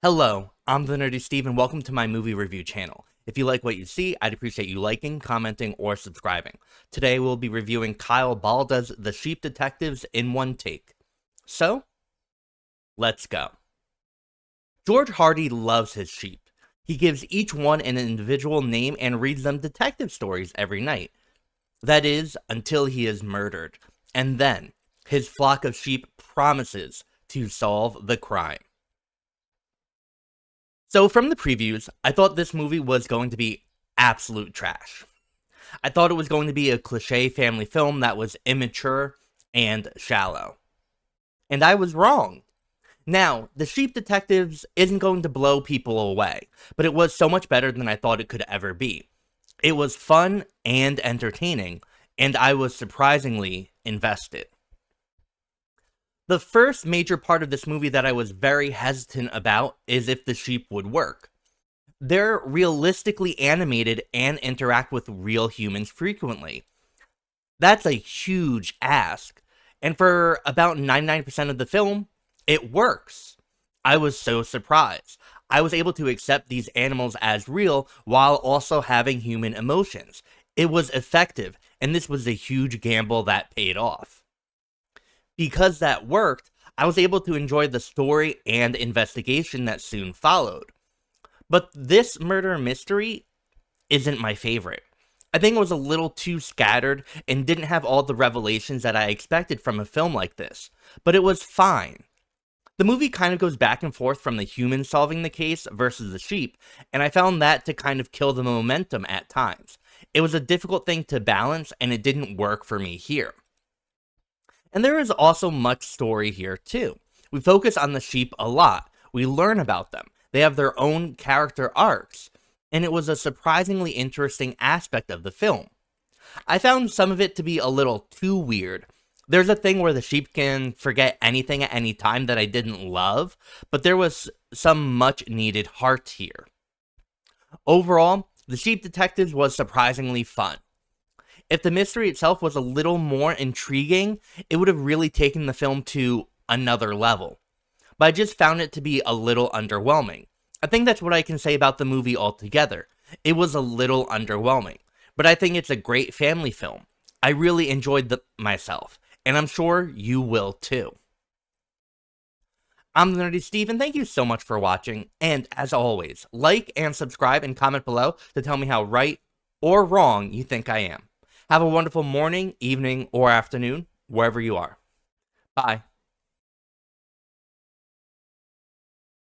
Hello, I'm TheNerdySteve and welcome to my movie review channel. If you like what you see, I'd appreciate you liking, commenting, or subscribing. Today we'll be reviewing Kyle Balda's The Sheep Detectives in one take. So, let's go. George Hardy loves his sheep. He gives each one an individual name and reads them detective stories every night. That is, until he is murdered. And then, his flock of sheep promises to solve the crime. So from the previews, I thought this movie was going to be absolute trash. I thought it was going to be a cliche family film that was immature and shallow. And I was wrong. Now, The Sheep Detectives isn't going to blow people away, but it was so much better than I thought it could ever be. It was fun and entertaining, and I was surprisingly invested. The first major part of this movie that I was very hesitant about is if the sheep would work. They're realistically animated and interact with real humans frequently. That's a huge ask, and for about 99% of the film, it works. I was so surprised. I was able to accept these animals as real while also having human emotions. It was effective, and this was a huge gamble that paid off. Because that worked, I was able to enjoy the story and investigation that soon followed. But this murder mystery isn't my favorite. I think it was a little too scattered and didn't have all the revelations that I expected from a film like this, but it was fine. The movie kind of goes back and forth from the human solving the case versus the sheep, and I found that to kind of kill the momentum at times. It was a difficult thing to balance, and it didn't work for me here. And there is also much story here too. We focus on the sheep a lot. We learn about them. They have their own character arcs. And it was a surprisingly interesting aspect of the film. I found some of it to be a little too weird. There's a thing where the sheep can forget anything at any time that I didn't love, but there was some much needed heart here. Overall, The Sheep Detectives was surprisingly fun. If the mystery itself was a little more intriguing, it would have really taken the film to another level. But I just found it to be a little underwhelming. I think that's what I can say about the movie altogether. It was a little underwhelming. But I think it's a great family film. I really enjoyed myself, and I'm sure you will too. I'm TheNerdySteve, and thank you so much for watching. And as always, like and subscribe and comment below to tell me how right or wrong you think I am. Have a wonderful morning, evening, or afternoon, wherever you are. Bye.